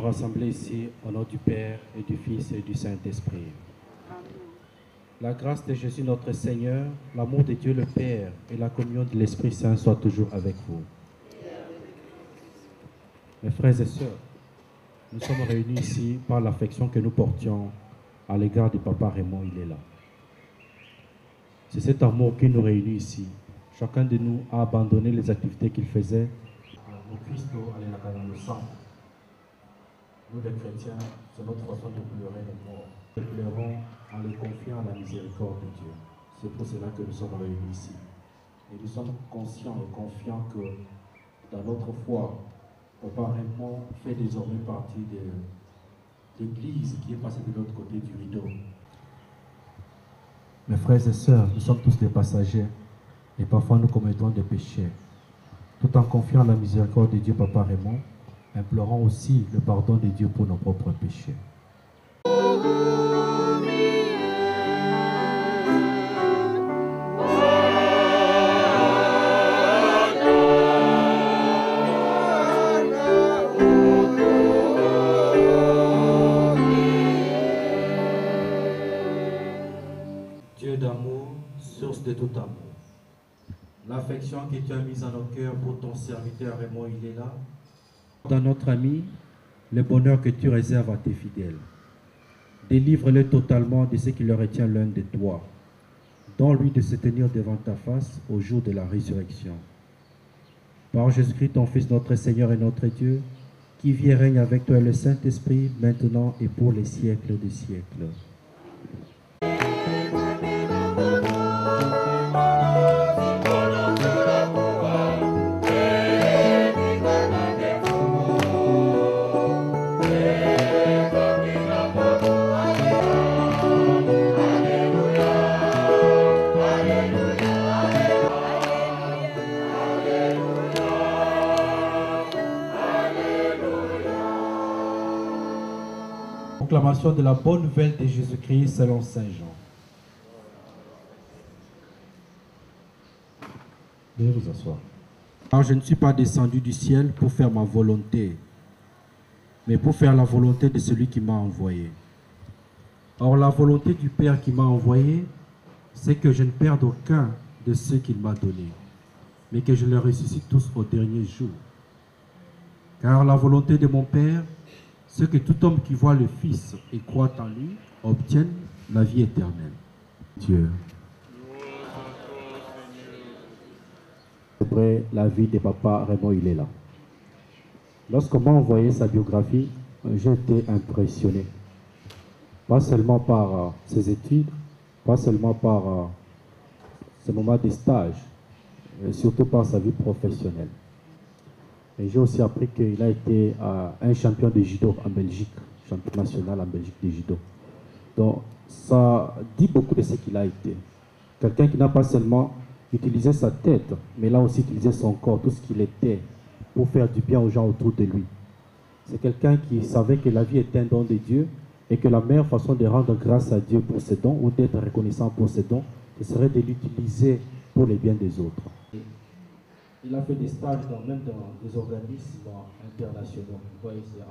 rassemblés ici au nom du Père et du Fils et du Saint-Esprit. La grâce de Jésus notre Seigneur, l'amour de Dieu le Père et la communion de l'Esprit Saint soient toujours avec vous. Mes frères et sœurs, nous sommes réunis ici par l'affection que nous portions à l'égard du papa Raymond, il est là. C'est cet amour qui nous réunit ici. Chacun de nous a abandonné les activités qu'il faisait. Au Christ, dans le sang. Nous les chrétiens, c'est notre façon de pleurer les morts. Nous pleurons en les confiant à la miséricorde de Dieu. C'est pour cela que nous sommes réunis ici. Et nous sommes conscients et confiants que dans notre foi, Papa Raymond fait désormais partie de l'Église qui est passée de l'autre côté du rideau. Mes frères et sœurs, nous sommes tous des passagers et parfois nous commettons des péchés. Tout en confiant à la miséricorde de Dieu, Papa Raymond, implorons aussi le pardon de Dieu pour nos propres péchés. Dieu d'amour, source de tout amour. L'affection que tu as mise en nos cœurs pour ton serviteur Raymond, il est là. Dans notre ami, le bonheur que tu réserves à tes fidèles. Délivre-les totalement de ce qui leur retient l'un de toi. Donne-lui de se tenir devant ta face au jour de la résurrection. Par Jésus-Christ, ton Fils, notre Seigneur et notre Dieu, qui vit et règne avec toi et le Saint-Esprit, maintenant et pour les siècles des siècles. Proclamation de la bonne nouvelle de Jésus-Christ selon Saint Jean. Veuillez vous asseoir. Alors je ne suis pas descendu du ciel pour faire ma volonté, mais pour faire la volonté de celui qui m'a envoyé. Or la volonté du Père qui m'a envoyé, c'est que je ne perde aucun de ceux qu'il m'a donnés, mais que je les ressuscite tous au dernier jour. Car la volonté de mon Père, c'est que tout homme qui voit le Fils et croit en lui obtienne la vie éternelle. Dieu. Après la vie de papa Raymond, il est là. Lorsqu'on m'a envoyé sa biographie, j'ai été impressionné. Pas seulement par ses études, pas seulement par ses moments de stage, mais surtout par sa vie professionnelle. Et j'ai aussi appris qu'il a été un champion de judo en Belgique, champion national en Belgique de judo. Donc ça dit beaucoup de ce qu'il a été. Quelqu'un qui n'a pas seulement utilisé sa tête, mais là aussi utilisé son corps, tout ce qu'il était, pour faire du bien aux gens autour de lui. C'est quelqu'un qui savait que la vie est un don de Dieu et que la meilleure façon de rendre grâce à Dieu pour ses dons ou d'être reconnaissant pour ses dons, ce serait de l'utiliser pour les biens des autres. Il a fait des stages même dans des organismes internationaux.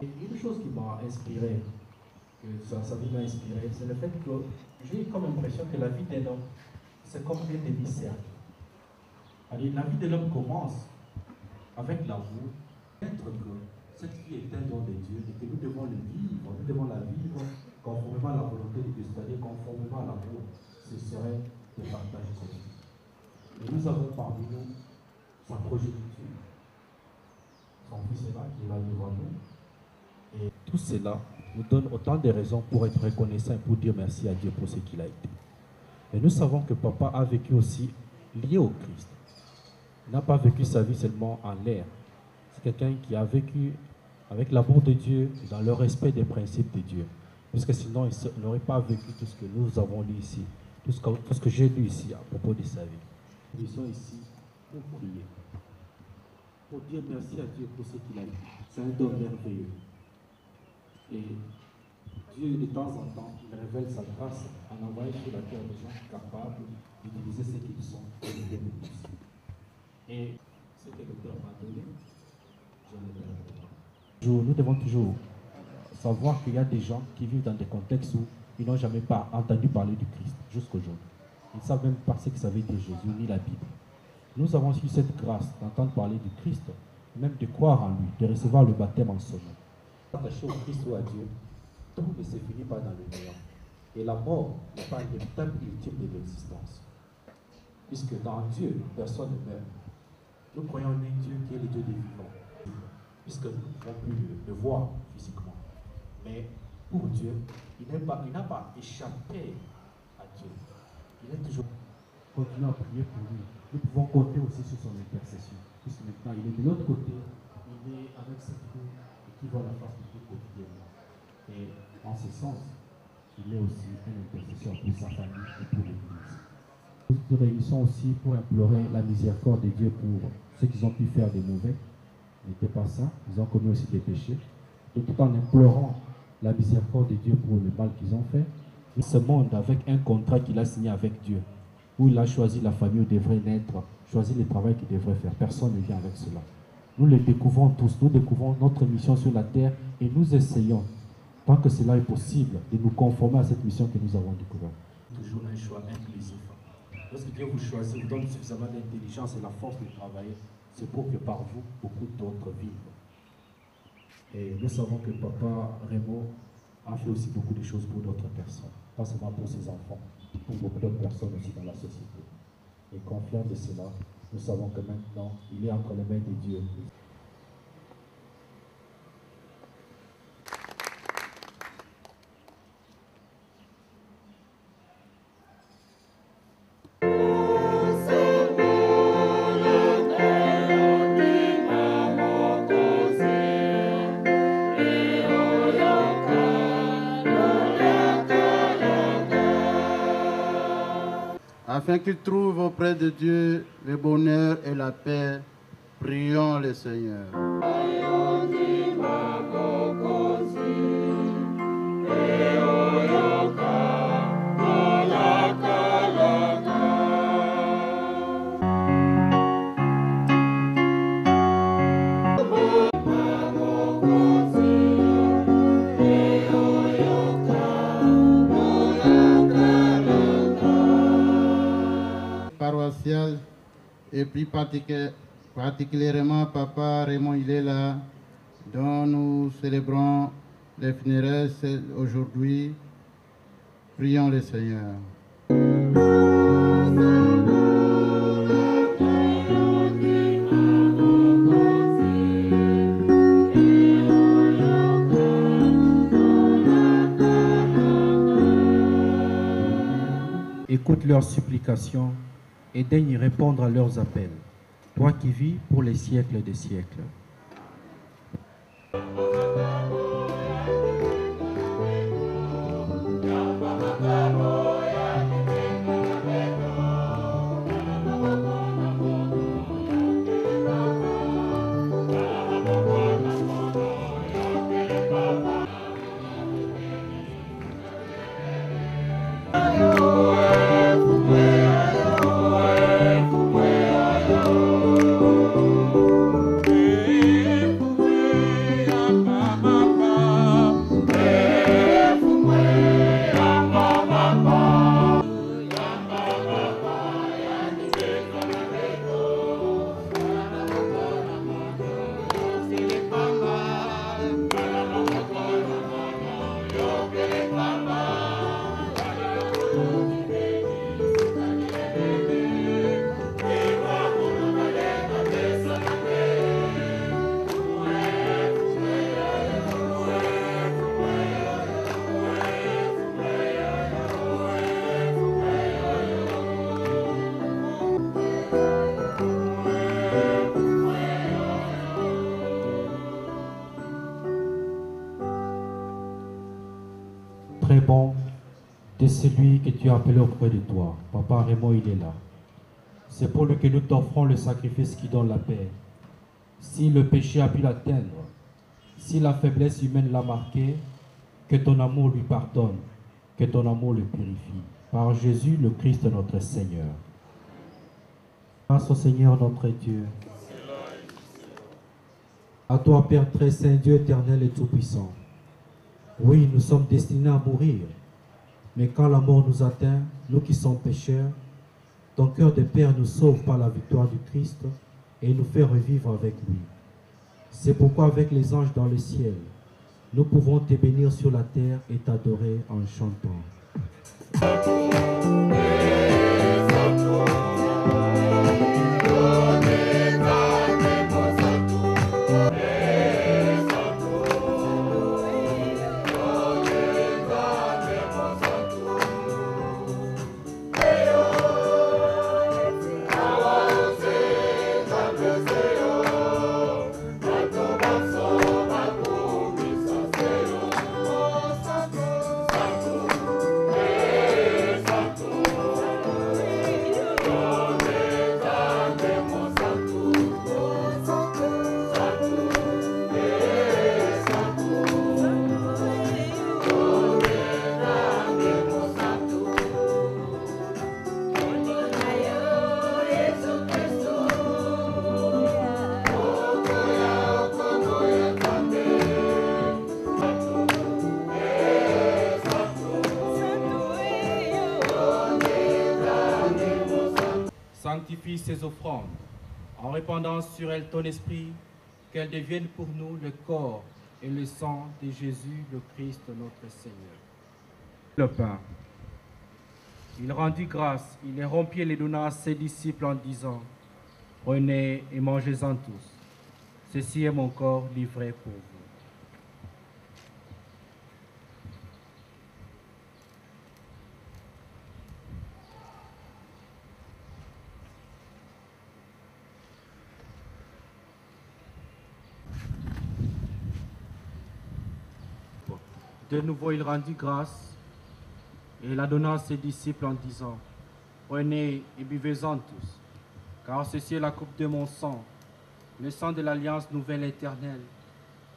Et une chose qui m'a inspiré, que sa vie m'a inspiré, c'est le fait que j'ai eu comme impression que la vie d'un homme, c'est comme un demi-cercle. La vie de l'homme commence avec l'amour, être que cette vie est un don de Dieu et que nous devons le vivre, nous devons la vivre conformément à la volonté de Dieu, c'est-à-dire conformément à l'amour. Ce serait de partager cette vie. Et nous avons parmi nous sa progéniture. Son fils est là, qui est là devant nous. Et tout cela nous donne autant de raisons pour être reconnaissant et pour dire merci à Dieu pour ce qu'il a été. Et nous savons que papa a vécu aussi lié au Christ. Il n'a pas vécu sa vie seulement en l'air. C'est quelqu'un qui a vécu avec l'amour de Dieu et dans le respect des principes de Dieu. Puisque sinon, il n'aurait pas vécu tout ce que nous avons lu ici, tout ce que j'ai lu ici à propos de sa vie. Nous sommes ici pour prier, pour dire merci à Dieu pour ce qu'il a dit. C'est un don merveilleux. Et Dieu, de temps en temps, il révèle sa grâce en envoyant sur la terre des gens capables d'utiliser ce qu'ils sont et de les bénéficier. Et ce que le Père m'a donné, je le donne. Nous devons toujours savoir qu'il y a des gens qui vivent dans des contextes où ils n'ont jamais pas entendu parler du Christ jusqu'aujourd'hui. Ils ne savent même pas ce que ça veut dire Jésus ni la Bible. Nous avons eu cette grâce d'entendre parler du Christ, même de croire en lui, de recevoir le baptême en son nom. Attaché au Christ ou à Dieu, tout ne se finit pas dans le néant. Et la mort n'est pas une étape ultime de l'existence. Puisque dans Dieu, personne ne meurt. Nous croyons en un Dieu qui est le Dieu des vivants. Puisque nous ne pouvons plus le voir physiquement. Mais pour Dieu, il n'a pas échappé à Dieu. Il est toujours. Continuons à prier pour lui. Nous pouvons compter aussi sur son intercession. Puisque maintenant, il est de l'autre côté, il est avec cette foule et qui voit la face de Dieu quotidiennement. Et en ce sens, il est aussi une intercession pour sa famille et pour l'Église. Nous nous réunissons aussi pour implorer la miséricorde de Dieu pour ceux qui ont pu faire des mauvais. N'était pas ça, ils ont commis aussi des péchés. Et tout en implorant la miséricorde de Dieu pour le mal qu'ils ont fait, ce monde avec un contrat qu'il a signé avec Dieu, où il a choisi la famille où il devrait naître, choisi le travail qu'il devrait faire. Personne ne vient avec cela. Nous le découvrons tous, nous découvrons notre mission sur la terre et nous essayons, tant que cela est possible, de nous conformer à cette mission que nous avons découverte. Toujours un choix inclusif. Lorsque Dieu vous choisit, vous donne suffisamment d'intelligence et la force de travailler, c'est pour que par vous, beaucoup d'autres vivent. Et nous savons que Papa Raymond a fait aussi beaucoup de choses pour d'autres personnes, pas seulement pour ses enfants, pour beaucoup d'autres personnes aussi dans la société. Et confiant de cela, nous savons que maintenant, il est entre les mains de Dieu. Afin qu'il trouve auprès de Dieu le bonheur et la paix, prions le Seigneur. Paroissial et plus particulièrement Papa Raymond Ilela, dont nous célébrons les funérailles aujourd'hui. Prions le Seigneur. Écoute leurs supplications et daigne répondre à leurs appels, toi qui vis pour les siècles des siècles. Très bon de celui que tu as appelé auprès de toi. Papa Raymond, il est là. C'est pour lui que nous t'offrons le sacrifice qui donne la paix. Si le péché a pu l'atteindre, si la faiblesse humaine l'a marqué, que ton amour lui pardonne, que ton amour le purifie. Par Jésus, le Christ, notre Seigneur. Grâce au Seigneur, notre Dieu. À toi, Père très saint, Dieu éternel et tout-puissant. Oui, nous sommes destinés à mourir. Mais quand la mort nous atteint, nous qui sommes pécheurs, ton cœur de Père nous sauve par la victoire du Christ et nous fait revivre avec lui. C'est pourquoi avec les anges dans le ciel, nous pouvons te bénir sur la terre et t'adorer en chantant. Sanctifie ces offrandes, en répandant sur elles ton esprit, qu'elles deviennent pour nous le corps et le sang de Jésus, le Christ, notre Seigneur. Le pain. Il rendit grâce, il les rompit et les donna à ses disciples en disant, « Prenez et mangez-en tous. Ceci est mon corps livré pour vous. » De nouveau, il rendit grâce et la donna à ses disciples en disant, « Prenez et buvez-en tous, car ceci est la coupe de mon sang, le sang de l'alliance nouvelle et éternelle,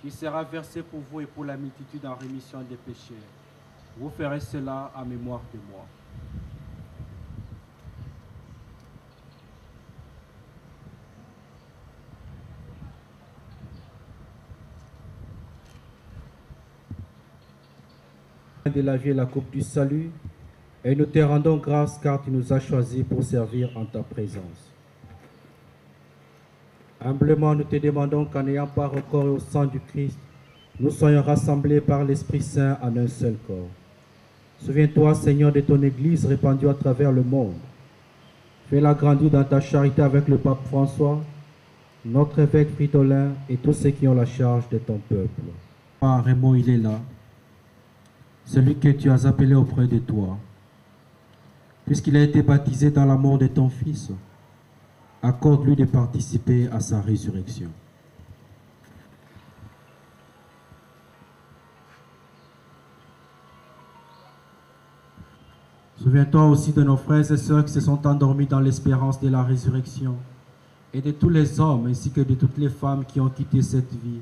qui sera versé pour vous et pour la multitude en rémission des péchés. Vous ferez cela en mémoire de moi. » De la vie et la coupe du salut, et nous te rendons grâce car tu nous as choisis pour servir en ta présence. Humblement, nous te demandons qu'en ayant part au corps et au sang du Christ, nous soyons rassemblés par l'Esprit Saint en un seul corps. Souviens-toi, Seigneur, de ton Église répandue à travers le monde. Fais-la grandir dans ta charité avec le pape François, notre évêque Fridolin et tous ceux qui ont la charge de ton peuple. Ah, Raymond, il est là. Celui que tu as appelé auprès de toi, puisqu'il a été baptisé dans la mort de ton Fils, accorde-lui de participer à sa résurrection. Souviens-toi aussi de nos frères et sœurs qui se sont endormis dans l'espérance de la résurrection, et de tous les hommes ainsi que de toutes les femmes qui ont quitté cette vie.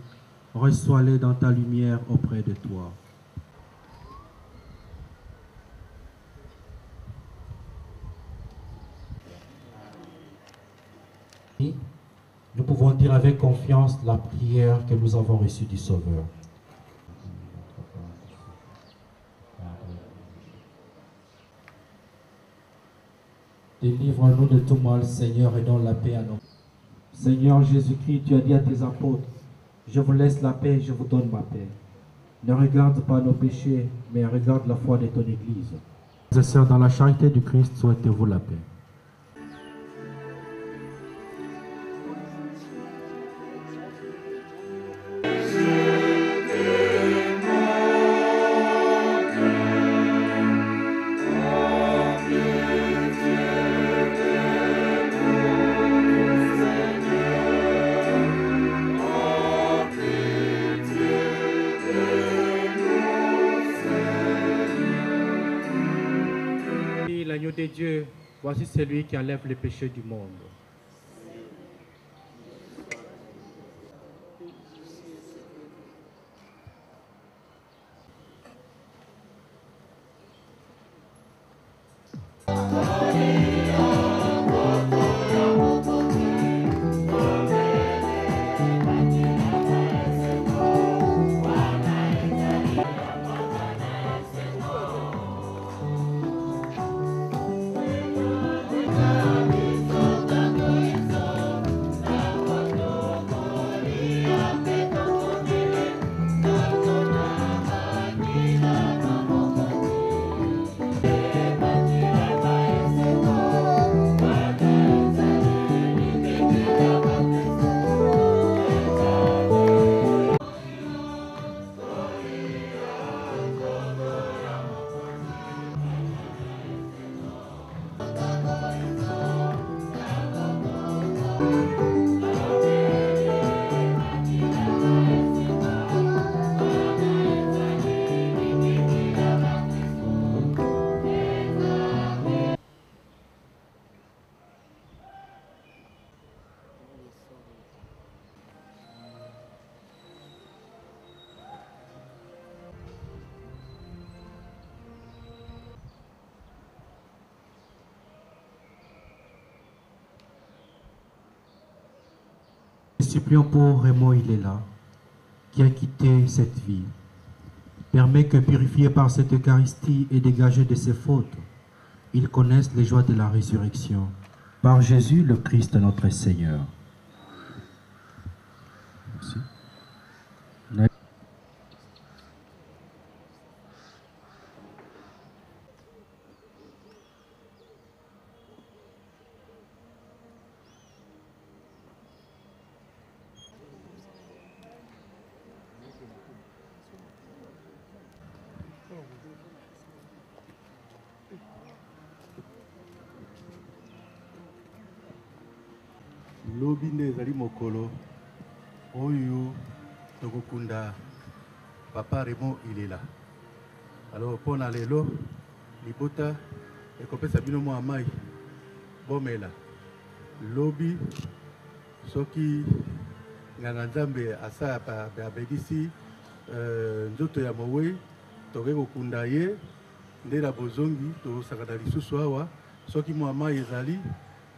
Reçois-les dans ta lumière auprès de toi. Nous pouvons dire avec confiance la prière que nous avons reçue du Sauveur. Délivre-nous de tout mal, Seigneur, et donne la paix à nous. Seigneur Jésus-Christ, tu as dit à tes apôtres, « Je vous laisse la paix, je vous donne ma paix. » Ne regarde pas nos péchés, mais regarde la foi de ton Église. Frères et sœurs, dans la charité du Christ, souhaitez-vous la paix. L'agneau de Dieu, voici celui qui enlève les péchés du monde. Supplions pour Raymond, il est là, qui a quitté cette vie. Permets que, purifié par cette Eucharistie et dégagé de ses fautes, il connaisse les joies de la résurrection. Par Jésus, le Christ, notre Seigneur. Merci. lobi nde ezali mokolo oyo tokokunda papa Raymond Ilela. Alors mpona lelo libota ekopesa bino mwa mai bomela lobi soki nganga nzambe asa abedisi nzoto ya mowe toke kokunda ye nde na bozongi tosakana lisusu awa soki mwa mai ezali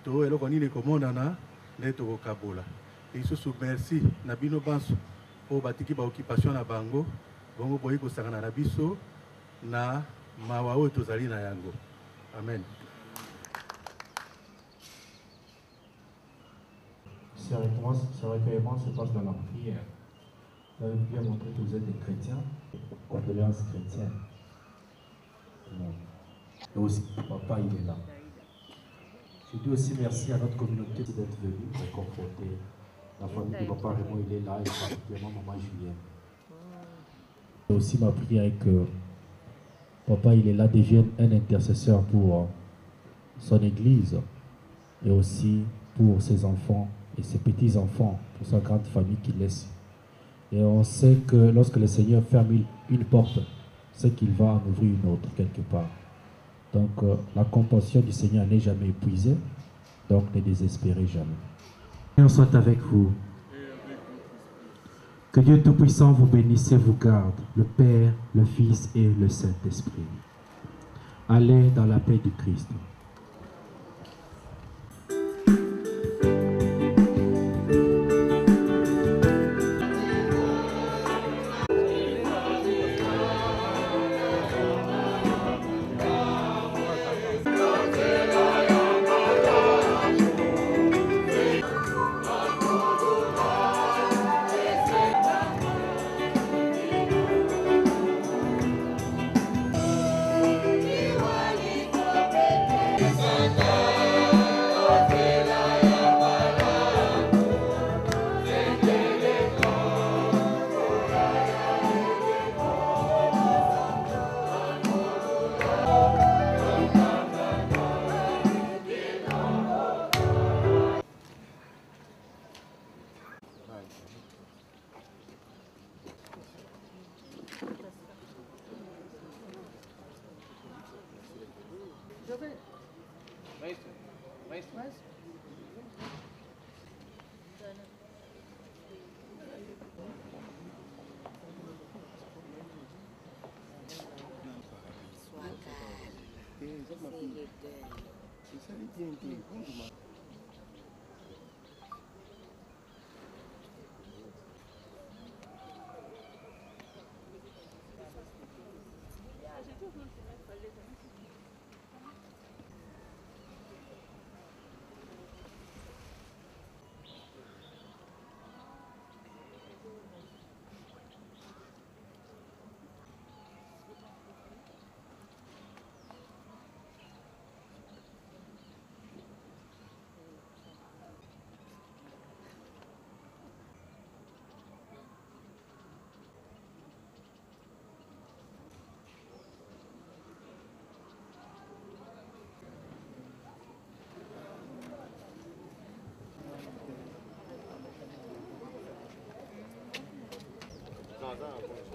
to eloko nini ekomonana nde tokokabola lisusu. Merci na bino banso oyo batiki baoccupation na bango bongo boyi kosakana na biso na mawa oyo tozali na yango. Amen. Ce recueillement se passe dans la prière. Vous avez bien montré que vous êtes des chrétiens, condoléances chrétiennes. Et aussi, papa, il est là. Je dis aussi merci à notre communauté d'être venue pour confronter la famille de papa Raymond, il est là, et particulièrement maman Julienne. Et aussi ma prière est que papa, il est là, devienne un intercesseur pour son église et aussi pour ses enfants et ses petits-enfants, pour sa grande famille qu'il laisse. Et on sait que lorsque le Seigneur ferme une porte, c'est qu'il va en ouvrir une autre quelque part. Donc la compassion du Seigneur n'est jamais épuisée, donc ne désespérez jamais. Seigneur soit avec vous. Que Dieu Tout-Puissant vous bénisse et vous garde, le Père, le Fils et le Saint-Esprit. Allez dans la paix du Christ. Merci.